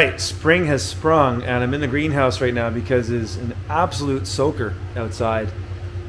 right, spring has sprung, and I'm in the greenhouse right now because it's an absolute soaker outside.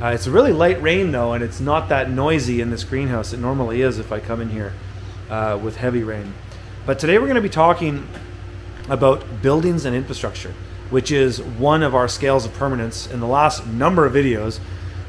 It's a really light rain though, and it's not that noisy in this greenhouse. It normally is if I come in here with heavy rain. But today we're going to be talking about buildings and infrastructure, which is one of our scales of permanence. In the last number of videos,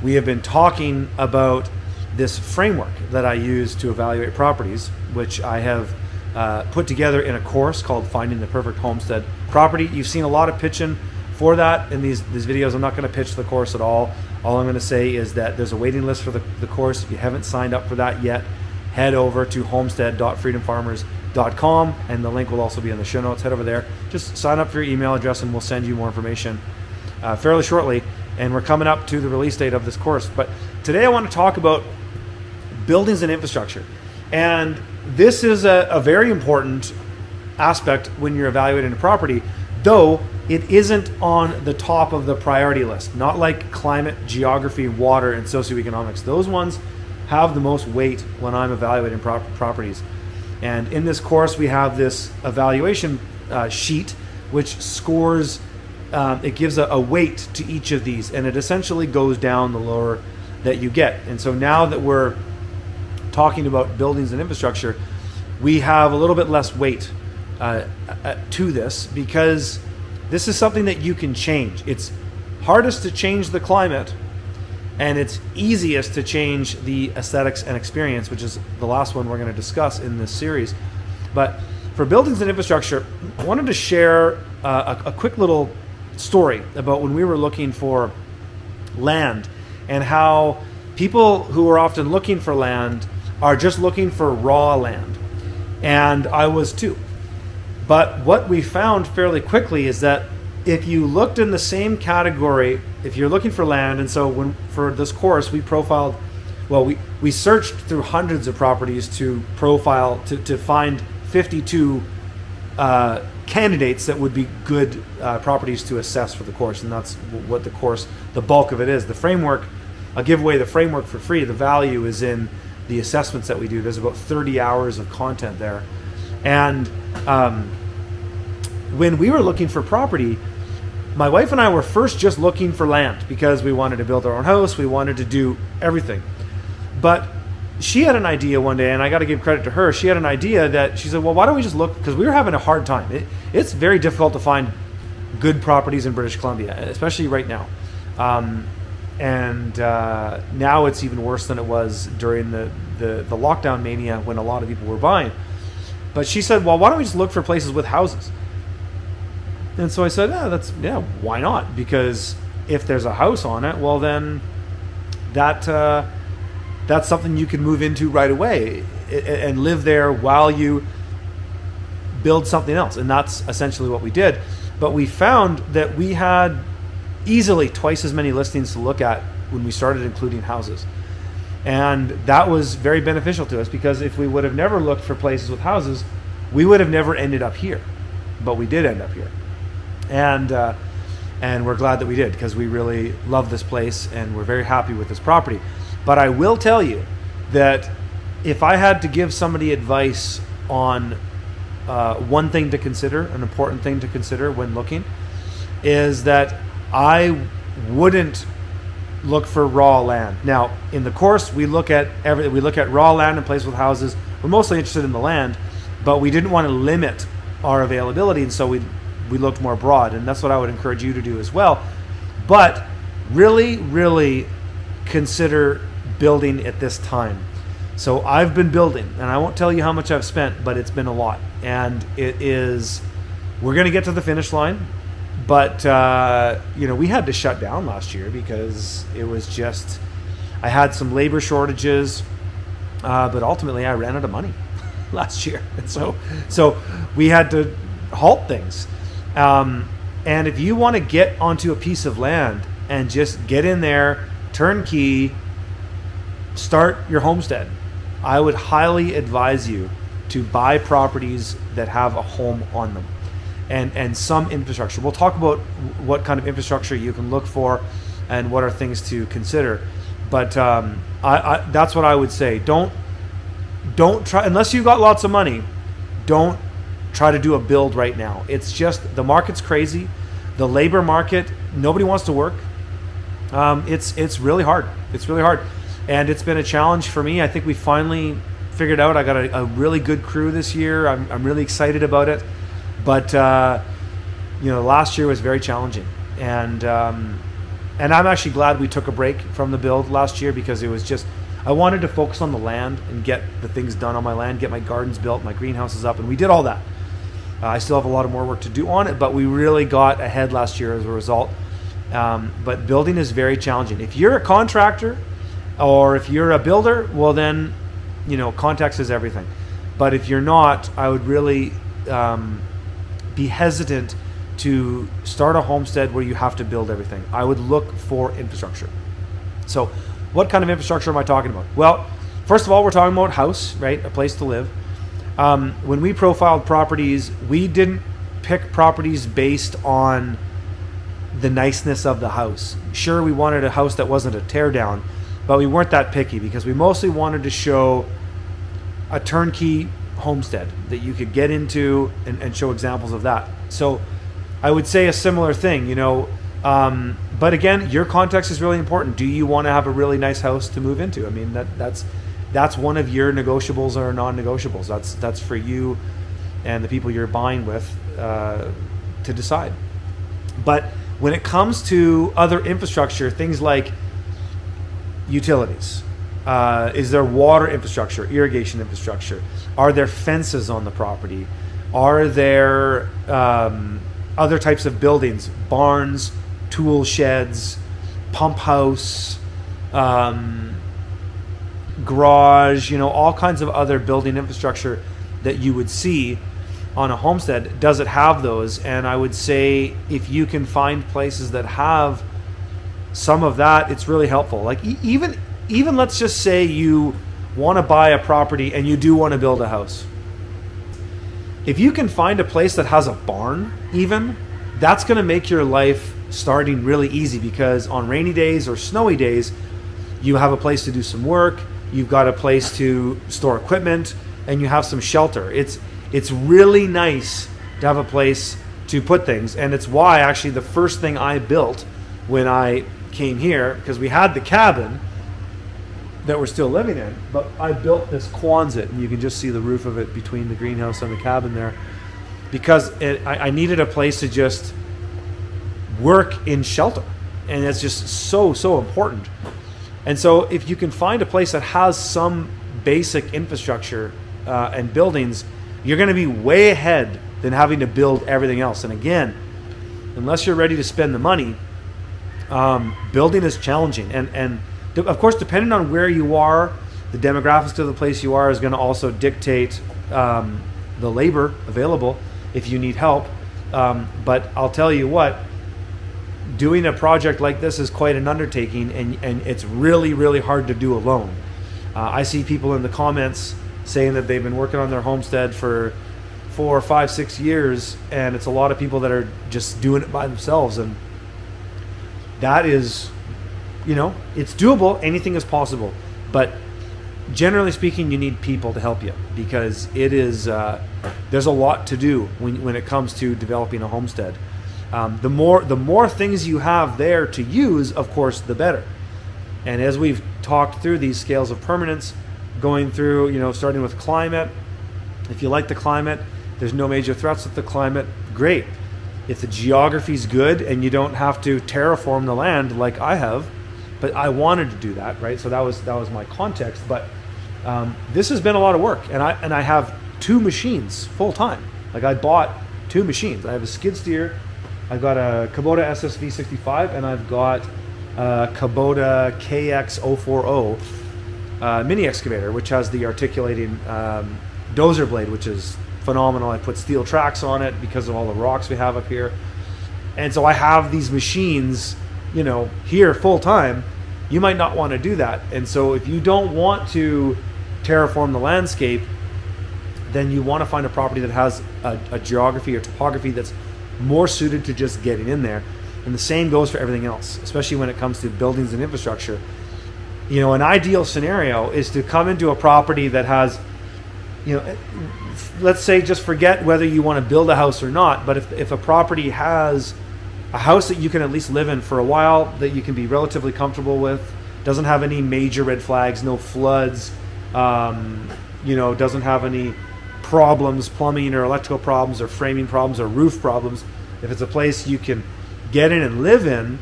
we have been talking about this framework that I use to evaluate properties, which I have put together in a course called Finding the Perfect Homestead Property. You've seen a lot of pitching for that in these videos. I'm not going to pitch the course at all. All I'm going to say is that there's a waiting list for the course. If you haven't signed up for that yet, head over to homestead.freedomfarmers.com, and the link will also be in the show notes. Head over there. Just sign up for your email address and we'll send you more information fairly shortly. And we're coming up to the release date of this course. But today I want to talk about buildings and infrastructure. And this is a very important aspect when you're evaluating a property, though it isn't on the top of the priority list. Not like climate, geography, water, and socioeconomics. Those ones have the most weight when I'm evaluating properties. And in this course, we have this evaluation sheet, which scores, it gives a weight to each of these, and it essentially goes down the lower that you get. And so now that we're talking about buildings and infrastructure, we have a little bit less weight to this, because this is something that you can change. It's hardest to change the climate, and it's easiest to change the aesthetics and experience, which is the last one we're going to discuss in this series. But for buildings and infrastructure, I wanted to share a quick little story about when we were looking for land, and how people who are often looking for land are just looking for raw land. And I was too. But what we found fairly quickly is that if you looked in the same category, if you're looking for land, and so for this course we profiled, well, we searched through hundreds of properties to profile, to find 52 candidates that would be good properties to assess for the course. And that's what the course, the bulk of it is. The framework, I'll give away the framework for free. The value is in the assessments that we do. There's about 30 hours of content there. And when we were looking for property, my wife and I were first just looking for land because we wanted to build our own house. We wanted to do everything. But she had an idea one day, and I got to give credit to her. She had an idea that she said, well, why don't we just look, because we were having a hard time. It's very difficult to find good properties in British Columbia, especially right now. And now it's even worse than it was during the lockdown mania when a lot of people were buying. But she said, well, why don't we just look for places with houses? And so I said, yeah, why not? Because if there's a house on it, well, then that's something you can move into right away and live there while you build something else. And that's essentially what we did. But we found that we had easily twice as many listings to look at when we started including houses. And that was very beneficial to us, because if we would have never looked for places with houses, we would have never ended up here. But we did end up here. And we're glad that we did, because we really love this place and we're very happy with this property. But I will tell you that if I had to give somebody advice on one thing to consider, an important thing to consider when looking, is that I wouldn't look for raw land. Now, in the course, we look at raw land and places with houses. We're mostly interested in the land, but we didn't want to limit our availability, and so we looked more broad, and that's what I would encourage you to do as well. But really, really consider building at this time. So I've been building, and I won't tell you how much I've spent, but it's been a lot. And we're going to get to the finish line. But, we had to shut down last year because it was just, I had some labor shortages, but ultimately I ran out of money last year. And so we had to halt things. And if you want to get onto a piece of land and just get in there, turnkey, start your homestead, I would highly advise you to buy properties that have a home on them. And some infrastructure. We'll talk about what kind of infrastructure you can look for and what are things to consider. But that's what I would say. Don't try, unless you've got lots of money, don't try to do a build right now. It's just, the market's crazy. The labor market, nobody wants to work. It's really hard. It's really hard. And it's been a challenge for me. I think we finally figured out, I got a really good crew this year. I'm really excited about it. But, last year was very challenging. And I'm actually glad we took a break from the build last year, because it was just, I wanted to focus on the land and get the things done on my land, get my gardens built, my greenhouses up, and we did all that. I still have a lot of more work to do on it, but we really got ahead last year as a result. But building is very challenging. If you're a contractor or if you're a builder, well then, context is everything. But if you're not, I would really be hesitant to start a homestead where you have to build everything. I would look for infrastructure. So what kind of infrastructure am I talking about? Well, first of all, we're talking about house, right? A place to live. When we profiled properties, we didn't pick properties based on the niceness of the house. Sure, we wanted a house that wasn't a tear down, but we weren't that picky, because we mostly wanted to show a turnkey homestead that you could get into and show examples of that. So I would say a similar thing, but again, your context is really important. Do you want to have a really nice house to move into? I mean, that's one of your negotiables or non-negotiables. That's for you and the people you're buying with to decide. But when it comes to other infrastructure, things like utilities, is there water infrastructure, irrigation infrastructure? Are there fences on the property? Are there other types of buildings, barns, tool sheds, pump house, garage, all kinds of other building infrastructure that you would see on a homestead? Does it have those? And I would say if you can find places that have some of that, it's really helpful. Like even let's just say you want to buy a property and you do want to build a house. If you can find a place that has a barn, even, that's going to make your life starting really easy, because on rainy days or snowy days, you have a place to do some work, you've got a place to store equipment, and you have some shelter. It's really nice to have a place to put things, and it's why actually the first thing I built when I came here, because we had the cabin that we're still living in, but I built this Quonset, and you can just see the roof of it between the greenhouse and the cabin there, because I needed a place to just work in shelter, and it's just so important. And so if you can find a place that has some basic infrastructure and buildings, you're going to be way ahead than having to build everything else. And again, unless you're ready to spend the money, building is challenging. And of course, depending on where you are, the demographics of the place you are is going to also dictate the labor available if you need help. But I'll tell you what, doing a project like this is quite an undertaking, and it's really hard to do alone. I see people in the comments saying that they've been working on their homestead for 4, 5, 6 years, and it's a lot of people that are just doing it by themselves, and that is, it's doable. Anything is possible, but generally speaking, you need people to help you, because it is there's a lot to do when it comes to developing a homestead. The more things you have there to use, of course, the better. And as we've talked through these scales of permanence, going through, starting with climate, if you like the climate, there's no major threats with the climate, great. If the geography's good and you don't have to terraform the land like I have, but I wanted to do that, right? So that was my context. But this has been a lot of work, and I have 2 machines full time. Like, I bought 2 machines. I have a skid steer, I've got a Kubota SSV65, and I've got a Kubota KX040 mini excavator, which has the articulating dozer blade, which is phenomenal. I put steel tracks on it because of all the rocks we have up here. And so I have these machines, here full time. You might not want to do that. And so if you don't want to terraform the landscape, then you want to find a property that has a geography or topography that's more suited to just getting in there. And the same goes for everything else, especially when it comes to buildings and infrastructure. An ideal scenario is to come into a property that has you know, let's say just forget whether you want to build a house or not, but if a property has a house that you can at least live in for a while, that you can be relatively comfortable with, doesn't have any major red flags, no floods, you know, doesn't have any problems, plumbing or electrical problems or framing problems or roof problems, if it's a place you can get in and live in,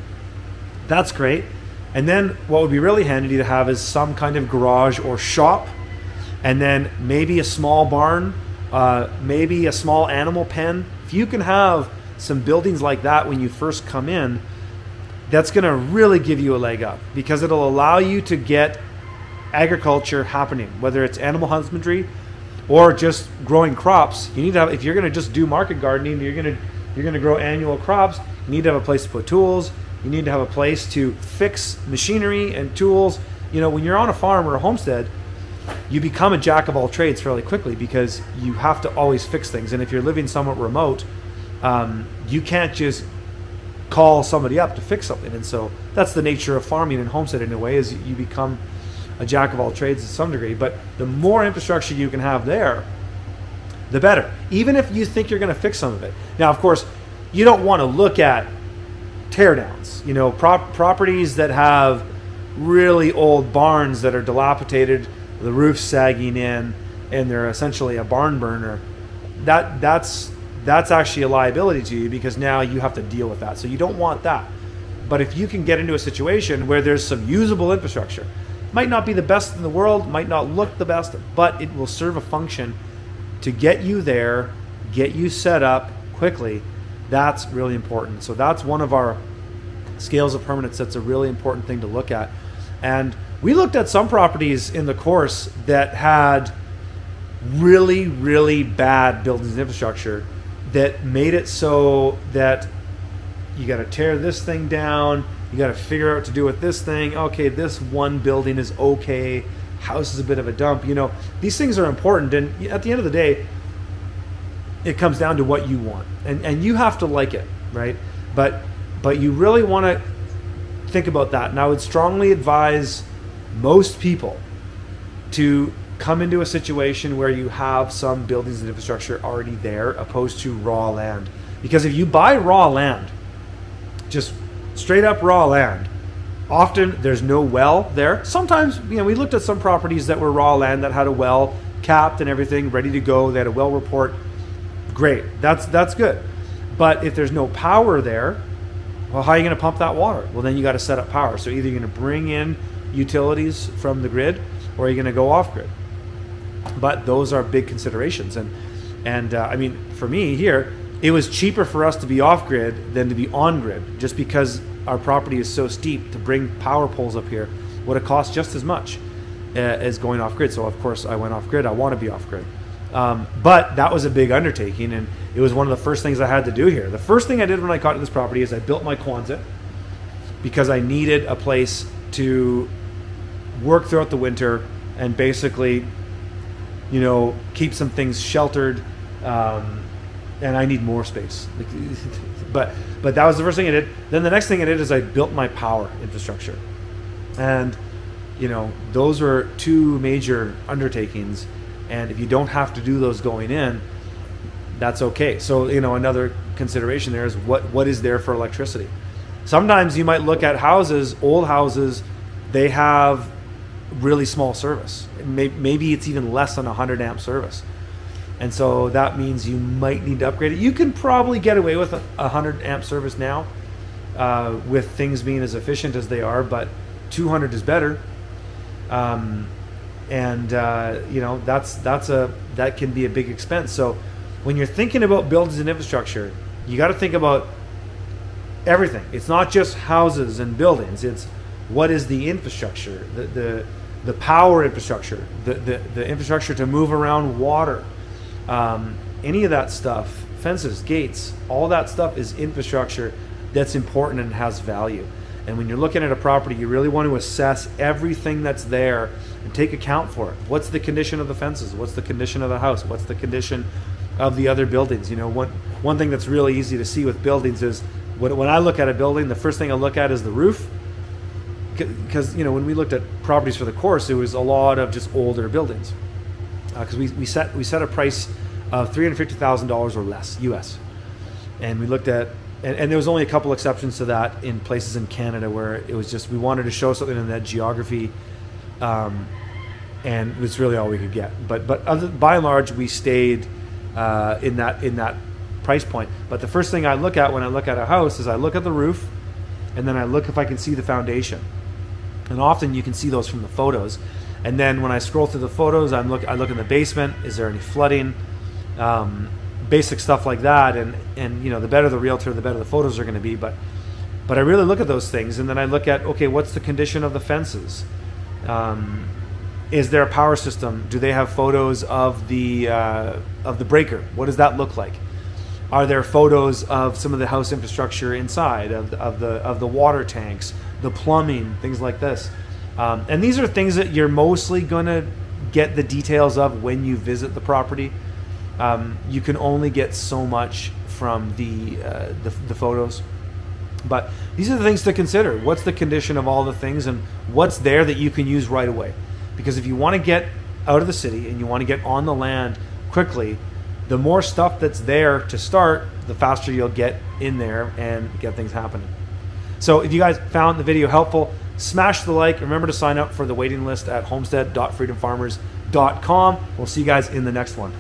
that's great. And then what would be really handy to have is some kind of garage or shop, and then maybe a small barn, maybe a small animal pen. If you can have some buildings like that when you first come in, that's going to really give you a leg up, because it'll allow you to get agriculture happening, whether it's animal husbandry or just growing crops. You need to have, if you're going to just do market gardening, you're going to grow annual crops, you need to have a place to put tools. You need to have a place to fix machinery and tools. You know, when you're on a farm or a homestead, you become a jack of all trades fairly quickly, because you have to always fix things. And if you're living somewhat remote, you can't just call somebody up to fix something. And so that's the nature of farming and homestead in a way, is you become a jack of all trades to some degree. But the more infrastructure you can have there, the better, even if you think you're going to fix some of it. Now, of course, you don't want to look at teardowns, you know, properties that have really old barns that are dilapidated, the roof's sagging in, and they're essentially a barn burner. That's actually a liability to you, because now you have to deal with that. So you don't want that. But if you can get into a situation where there's some usable infrastructure, might not be the best in the world, might not look the best, but it will serve a function to get you there, get you set up quickly. That's really important. So that's one of our scales of permanence that's a really important thing to look at. And we looked at some properties in the course that had really, really bad buildings and infrastructure that made it so that you got to tear this thing down, you got to figure out what to do with this thing. Okay, this one building is okay, house is a bit of a dump. You know, these things are important, and at the end of the day, it comes down to what you want, and you have to like it, right? But you really want to think about that. And I would strongly advise most people to come into a situation where you have some buildings and infrastructure already there, opposed to raw land. Because if you buy raw land, just straight up raw land, often there's no well there. Sometimes, you know, we looked at some properties that were raw land that had a well capped and everything ready to go. They had a well report. Great, that's good. But if there's no power there, well, how are you going to pump that water? Well, then you got to set up power. So either you're going to bring in utilities from the grid, or you're going to go off grid. But those are big considerations. And I mean, for me here, it was cheaper for us to be off grid than to be on grid, just because our property is so steep. To bring power poles up here would have cost just as much as going off grid. So of course I went off grid. I want to be off grid. But that was a big undertaking, and it was one of the first things I had to do here. The first thing I did when I got to this property is I built my Quonset, because I needed a place to work throughout the winter and basically, you know, keep some things sheltered, and I need more space. But that was the first thing I did. Then the next thing I did is I built my power infrastructure, and you know, those were two major undertakings. And if you don't have to do those going in, that's okay. So, you know, another consideration there is what is there for electricity. Sometimes you might look at houses, old houses, they have really small service. Maybe it's even less than 100 amp service. And so that means you might need to upgrade it. You can probably get away with a 100 amp service now, with things being as efficient as they are, but 200 is better. You know, that can be a big expense. So when you're thinking about buildings and infrastructure, you got to think about everything. It's not just houses and buildings. It's what is the infrastructure, the power infrastructure, the infrastructure to move around water, any of that stuff, fences, gates, all that stuff is infrastructure that's important and has value. And when you're looking at a property, you really want to assess everything that's there and take account for it. What's the condition of the fences? What's the condition of the house? What's the condition of the other buildings? You know, one thing that's really easy to see with buildings is when I look at a building, the first thing I look at is the roof. Because, you know, when we looked at properties for the course, it was a lot of just older buildings. because we set a price of $350,000 or less US, and we looked at and there was only a couple exceptions to that in places in Canada where it was just we wanted to show something in that geography, and it's really all we could get. But by and large, we stayed in that price point. But the first thing I look at when I look at a house is I look at the roof, and then I look if I can see the foundation. And often you can see those from the photos. And then when I scroll through the photos, I look in the basement. Is there any flooding? Basic stuff like that. And you know, the better the realtor, the better the photos are going to be. But I really look at those things, and then I look at, okay, what's the condition of the fences? Is there a power system? Do they have photos of the breaker? What does that look like? Are there photos of some of the house infrastructure inside, of the water tanks, the plumbing, things like this? And these are things that you're mostly going to get the details of when you visit the property. You can only get so much from the photos. But these are the things to consider. What's the condition of all the things, and what's there that you can use right away? Because if you want to get out of the city and you want to get on the land quickly, the more stuff that's there to start, the faster you'll get in there and get things happening. So if you guys found the video helpful, smash the like. Remember to sign up for the waiting list at homestead.freedomfarmers.com. We'll see you guys in the next one.